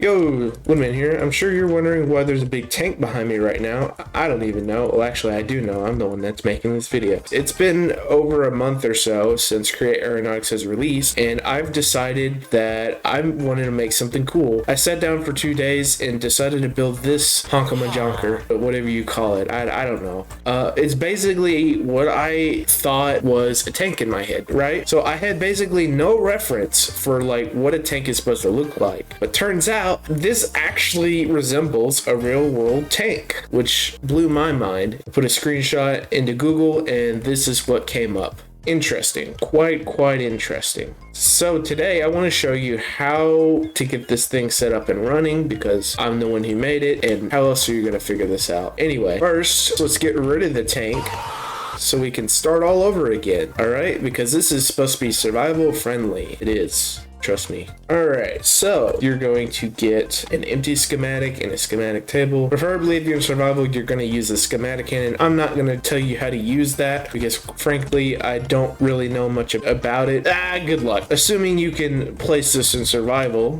Yo, Woodman here. I'm sure you're wondering why there's a big tank behind me right now. I don't even know. Well, actually, I do know. I'm the one that's making this video. It's been over a month or so since Create Aeronautics has released, and I've decided that I wanted to make something cool. I sat down for 2 days and decided to build this honkamajonker, whatever you call it. I don't know. It's basically what I thought was a tank in my head, right? So I had basically no reference for like what a tank is supposed to look like. But turns out this actually resembles a real world tank, which blew my mind. I put a screenshot into Google and this is what came up. Interesting, quite interesting. So today I want to show you how to get this thing set up and running because I'm the one who made it, and how else are you going to figure this out? Anyway, first let's get rid of the tank so we can start all over again. All right, because this is supposed to be survival friendly. It is. Trust me. Alright, so you're going to get an empty schematic and a schematic table. Preferably if you're in survival, you're going to use a schematic cannon. I'm not going to tell you how to use that because frankly, I don't really know much about it. Good luck. Assuming you can place this in survival,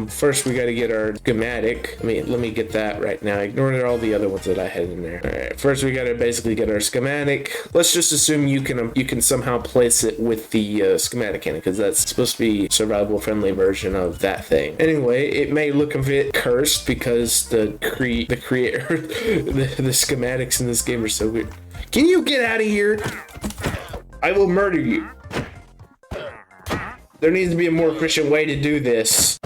first we got to get our schematic. Let me get that right now. Ignore all the other ones that I had in there. Alright, first we got to basically get our schematic. Let's just assume you can somehow place it with the schematic cannon because that's supposed to be survival friendly version of that thing. Anyway, it may look a bit cursed because the creator the schematics in this game are so weird. Can you get out of here? I will murder you. There needs to be a more efficient way to do this.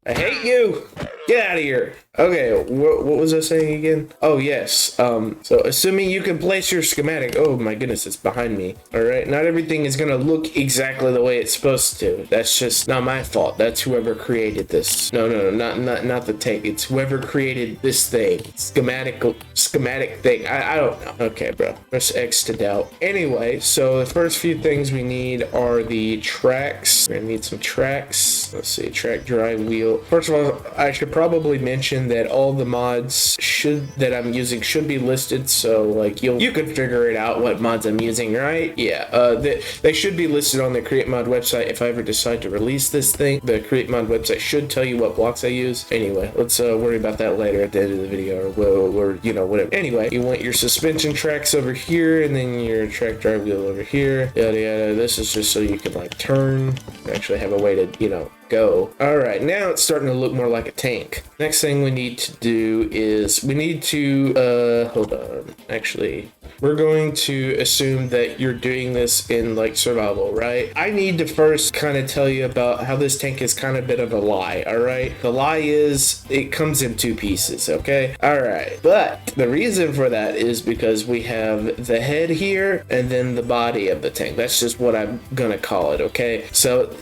I hate you. Get out of here. Okay, what was I saying again? Oh, yes. So assuming you can place your schematic. Oh my goodness, it's behind me. All right, not everything is gonna look exactly the way it's supposed to. That's just not my fault. That's whoever created this. No, not the tank. It's whoever created this thing. Schematic thing. I don't know. Okay, bro. Press X to doubt. Anyway, so the first few things we need are the tracks. We're gonna need some tracks. Let's see, track drive wheel. First of all, I should probably mention that all the mods that I'm using should be listed, so like you can figure it out what mods I'm using, right? Yeah, they should be listed on the Create Mod website if I ever decide to release this thing. The Create Mod website should tell you what blocks I use. Anyway, let's worry about that later at the end of the video, or whatever. Anyway, you want your suspension tracks over here, and then your track drive wheel over here. Yada yada. This is just so you can like turn. Actually have a way to go. All right, now it's starting to look more like a tank. Next thing we need to do is we need to hold on. Actually, we're going to assume that you're doing this in like survival, right? I need to first kind of tell you about how this tank is kind of a bit of a lie. All right, the lie is it comes in two pieces. Okay, all right, but the reason for that is because we have the head here and then the body of the tank. That's just what I'm gonna call it. Okay, so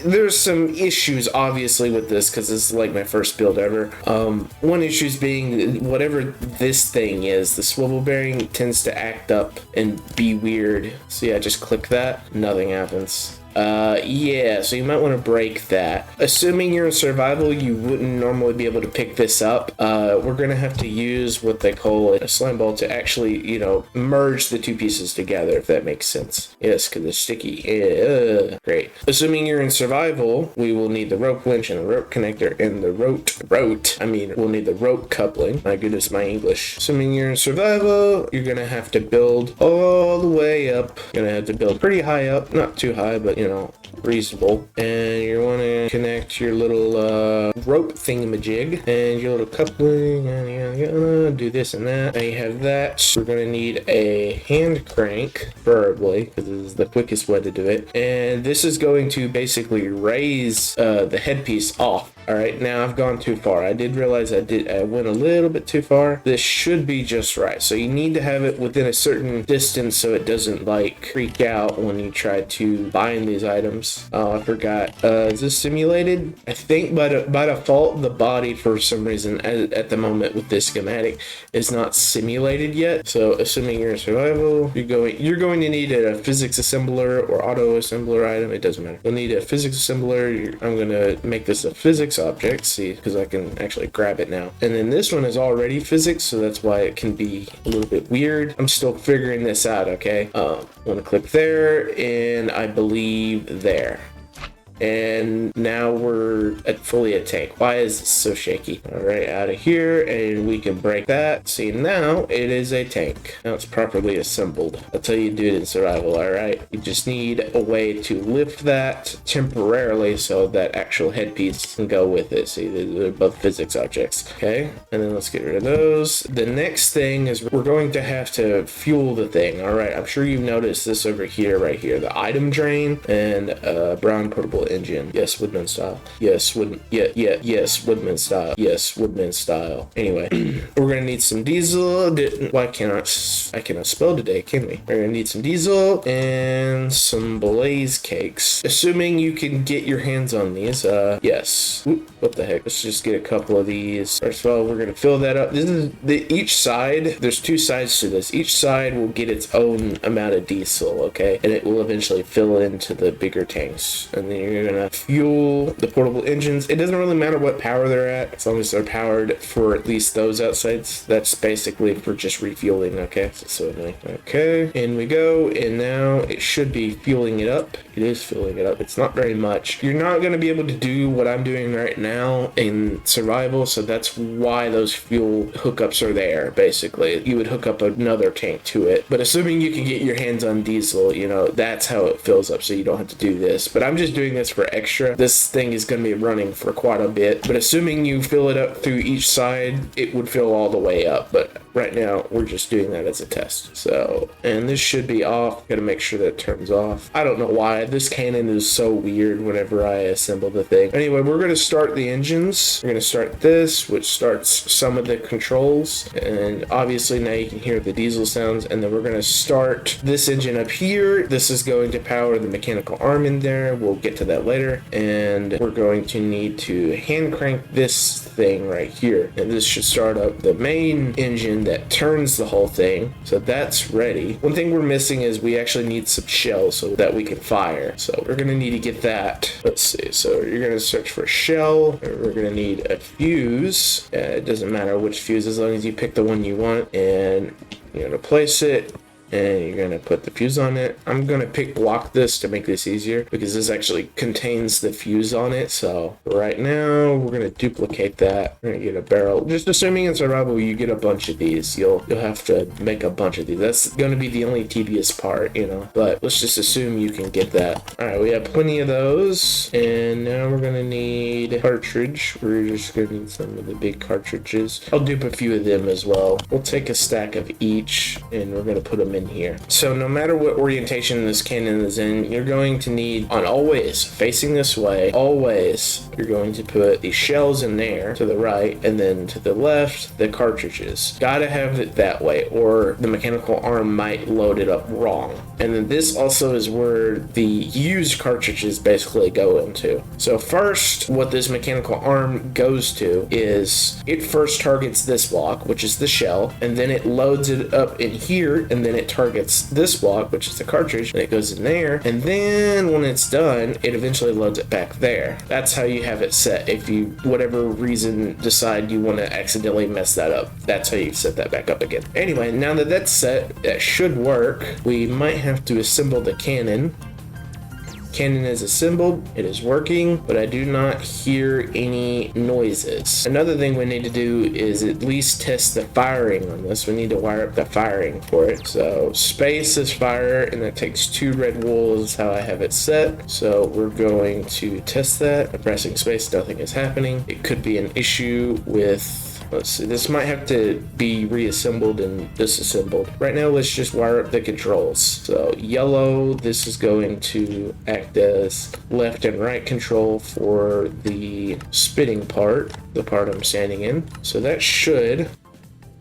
there's some issues obviously with this because this is like my first build ever. One issue is being whatever this thing is, the swivel bearing tends to act up and be weird. So yeah, just click that, nothing happens. Yeah, so you might want to break that. Assuming you're in survival, you wouldn't normally be able to pick this up. We're gonna have to use what they call a slime ball to actually, merge the two pieces together, if that makes sense. Yes, because it's sticky. Yeah, great. Assuming you're in survival, we will need the rope winch and the rope connector and the we'll need the rope coupling. My goodness, my English. Assuming you're in survival, you're gonna have to build all the way up. You're gonna have to build pretty high up, not too high, but reasonable. And you want to connect your little rope thingamajig and your little coupling, do this and that. Now you have that. We're going to need a hand crank, preferably, because this is the quickest way to do it. And this is going to basically raise the headpiece off. All right, now I've gone too far. I did realize I went a little bit too far. This should be just right. So you need to have it within a certain distance so it doesn't like freak out when you try to bind these items. Oh, I forgot. Is this simulated? I think by default, the body for some reason at the moment with this schematic is not simulated yet. So assuming you're in survival, you're going to need a physics assembler or auto assembler item. It doesn't matter. You'll need a physics assembler. I'm going to make this a physics object, see, because I can actually grab it now. And then this one is already physics, so that's why it can be a little bit weird. I'm still figuring this out, okay? I'm going to click there, and I believe there. And now we're fully a tank. Why is this so shaky? All right, out of here, and we can break that. See, now it is a tank. Now it's properly assembled. That's how you do it in survival, all right? You just need a way to lift that temporarily so that actual headpiece can go with it. See, they're both physics objects. Okay, and then let's get rid of those. The next thing is we're going to have to fuel the thing. All right, I'm sure you've noticed this over here, right here. The item drain and brown portable engine. Yes, Woodman style. Yes, yes, Woodman style. Yes, Woodman style. Anyway, we're gonna need some diesel. Why can't I cannot spell today, can we? We're gonna need some diesel and some blaze cakes. Assuming you can get your hands on these. Yes. Oop, what the heck? Let's just get a couple of these. First of all, we're gonna fill that up. This is each side. There's two sides to this. Each side will get its own amount of diesel, okay? And it will eventually fill into the bigger tanks. And then you're gonna fuel the portable engines. It doesn't really matter what power they're at, as long as they're powered for at least those outsides. That's basically for just refueling, okay? So annoying. Okay, in we go, and now it should be fueling it up. It is filling it up. It's not very much. You're not gonna be able to do what I'm doing right now in survival, so that's why those fuel hookups are there, basically. You would hook up another tank to it, but assuming you can get your hands on diesel, you know, that's how it fills up, so you don't have to do this. But I'm just doing this for extra. This thing is going to be running for quite a bit, but assuming you fill it up through each side, it would fill all the way up. But right now we're just doing that as a test. So, and this should be off. Gotta make sure that it turns off. I don't know why this cannon is so weird whenever I assemble the thing. Anyway, we're going to start the engines. We're going to start this, which starts some of the controls, and obviously now you can hear the diesel sounds. And then we're going to start this engine up here. This is going to power the mechanical arm in there. We'll get to that later. And we're going to need to hand crank this thing right here, and this should start up the main engine that turns the whole thing. So that's ready. One thing we're missing is we actually need some shells so that we can fire. So we're going to need to get that. Let's see. So you're going to search for a shell. We're going to need a fuse. It doesn't matter which fuse as long as you pick the one you want, and you're going to place it. And you're going to put the fuse on it. I'm going to block this to make this easier because this actually contains the fuse on it. So right now we're going to duplicate that. We're going to get a barrel. Just assuming in survival you get a bunch of these. You'll have to make a bunch of these. That's going to be the only tedious part, you know. But let's just assume you can get that. All right, we have plenty of those. And now we're going to need cartridge. We're just going to need some of the big cartridges. I'll dupe a few of them as well. We'll take a stack of each and we're going to put them in here. So no matter what orientation this cannon is in, you're going to need, on always facing this way, always you're going to put the shells in there to the right, and then to the left the cartridges. Gotta have it that way or the mechanical arm might load it up wrong. And then this also is where the used cartridges basically go into. So first, what this mechanical arm goes to is it first targets this block, which is the shell, and then it loads it up in here, and then it targets this block, which is the cartridge, and it goes in there, and then when it's done, it eventually loads it back there. That's how you have it set. If you, whatever reason, decide you want to accidentally mess that up, that's how you set that back up again. Anyway, now that that's set, that should work. We might have to assemble the cannon. Cannon is assembled, it is working, but I do not hear any noises. Another thing we need to do is at least test the firing on this. We need to wire up the firing for it. So space is fire, and that takes 2 red wool is how I have it set. So we're going to test that. I'm pressing space, nothing is happening. It could be an issue with, let's see, this might have to be reassembled and disassembled. Right now, let's just wire up the controls. So yellow, this is going to act as left and right control for the spitting part, the part I'm standing in. So that should...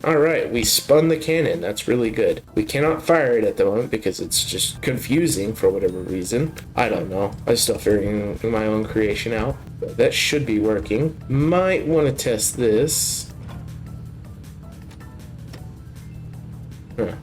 Alright, we spun the cannon. That's really good. We cannot fire it at the moment because it's just confusing for whatever reason. I don't know. I'm still figuring my own creation out. But that should be working. Might want to test this. Huh.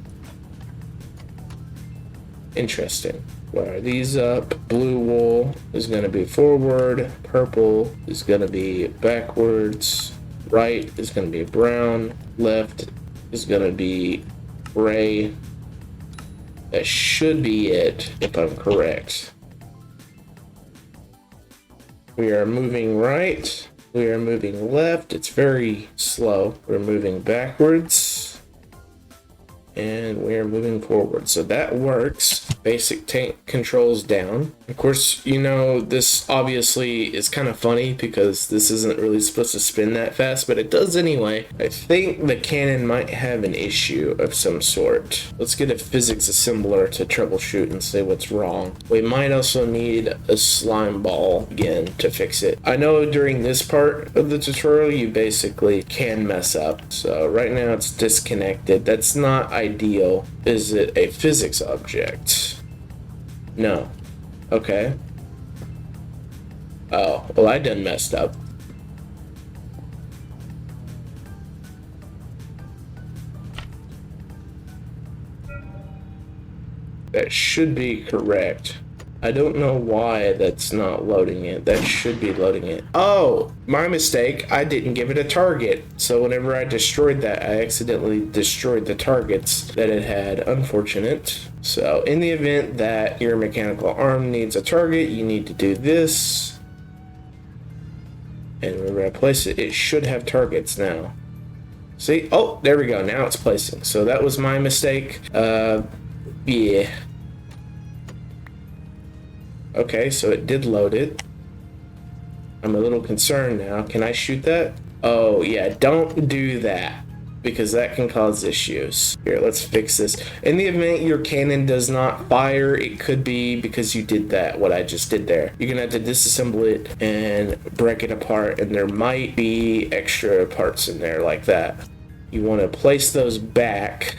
Interesting. Wire these up. Blue wool is going to be forward. Purple is going to be backwards. Right is going to be brown. Left is going to be gray. That should be it, if I'm correct. We are moving right. We are moving left. It's very slow. We're moving backwards. And we're moving forward. So that works. Basic tank controls down. Of course, you know, this obviously is kind of funny because this isn't really supposed to spin that fast, but it does anyway. I think the cannon might have an issue of some sort. Let's get a physics assembler to troubleshoot and see what's wrong. We might also need a slime ball again to fix it. I know during this part of the tutorial, you basically can mess up. So right now it's disconnected. That's not ideal. Is it a physics object? No. Okay. Oh, well, I done messed up. That should be correct. I don't know why that's not loading it. That should be loading it. Oh, my mistake. I didn't give it a target. So whenever I destroyed that, I accidentally destroyed the targets that it had. Unfortunate. So in the event that your mechanical arm needs a target, you need to do this. And we're going to place it. It should have targets now. See? Oh, there we go. Now it's placing. So that was my mistake. Yeah. Okay, so it did load it. I'm a little concerned now. Can I shoot that? Oh, yeah, don't do that because that can cause issues. Here, let's fix this. In the event your cannon does not fire, it could be because you did that, what I just did there. You're gonna have to disassemble it and break it apart, and there might be extra parts in there like that. You want to place those back.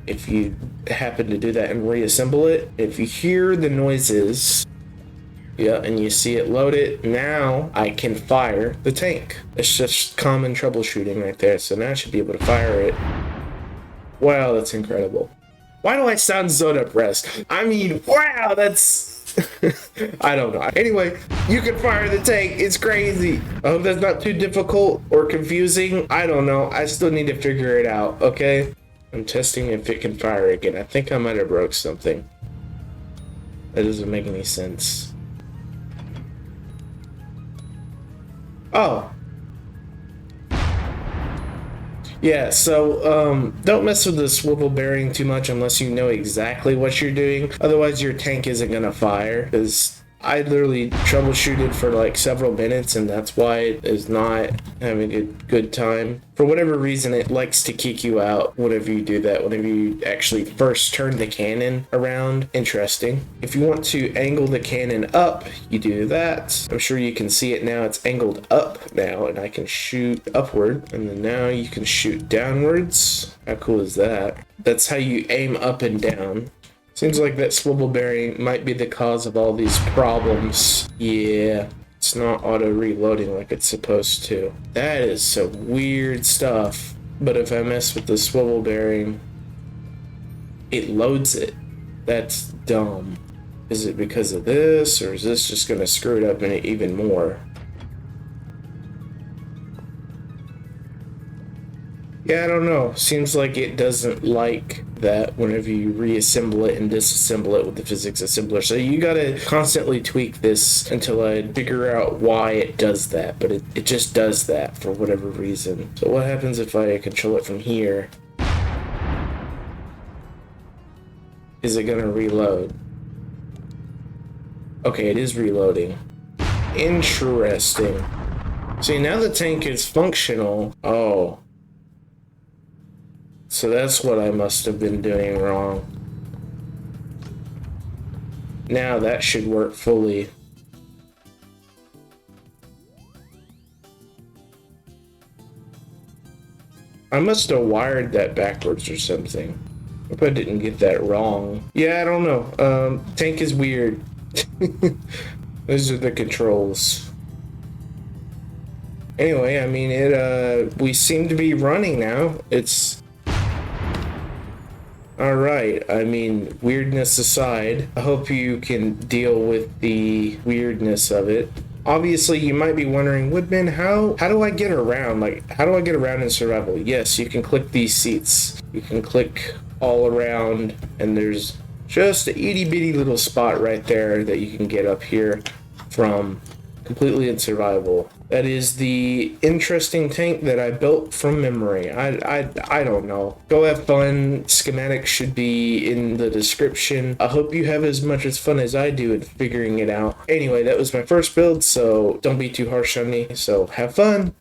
If you happen to do that and reassemble it, if you hear the noises, yeah, and you see it load it, now I can fire the tank. It's just common troubleshooting right there. So now I should be able to fire it. Wow, that's incredible. Why do I sound so depressed? I mean, wow, that's... I don't know. Anyway, you can fire the tank. It's crazy. I hope that's not too difficult or confusing. I don't know. I still need to figure it out, okay? I'm testing if it can fire again. I think I might have broke something. That doesn't make any sense. Oh. Yeah, so don't mess with the swivel bearing too much unless you know exactly what you're doing. Otherwise your tank isn't gonna fire, because I literally troubleshooted for like several minutes, and that's why it is not having a good time. For whatever reason, it likes to kick you out whenever you do that, whenever you actually first turn the cannon around. Interesting. If you want to angle the cannon up, you do that. I'm sure you can see it now. It's angled up now, and I can shoot upward. And then now you can shoot downwards. How cool is that? That's how you aim up and down. Seems like that swivel bearing might be the cause of all these problems. Yeah, it's not auto-reloading like it's supposed to. That is some weird stuff. But if I mess with the swivel bearing, it loads it. That's dumb. Is it because of this, or is this just going to screw it up in it even more? Yeah, I don't know. Seems like it doesn't like that whenever you reassemble it and disassemble it with the physics assembler. So you gotta constantly tweak this until I figure out why it does that. But it just does that for whatever reason. So what happens if I control it from here? Is it gonna reload? Okay, it is reloading. Interesting. See, now the tank is functional. Oh. So that's what I must have been doing wrong. Now that should work fully. I must have wired that backwards or something. Hope I didn't get that wrong. Yeah, I don't know. Tank is weird. Those are the controls. Anyway, I mean, we seem to be running now. It's... Alright, I mean, weirdness aside, I hope you can deal with the weirdness of it. Obviously, you might be wondering, Woodman, how do I get around? Like, how do I get around in survival? Yes, you can click these seats. You can click all around, and there's just a itty bitty little spot right there that you can get up here from completely in survival. That is the interesting tank that I built from memory. I don't know. Go have fun. Schematics should be in the description. I hope you have as much as fun as I do in figuring it out. Anyway, that was my first build, so don't be too harsh on me. So have fun.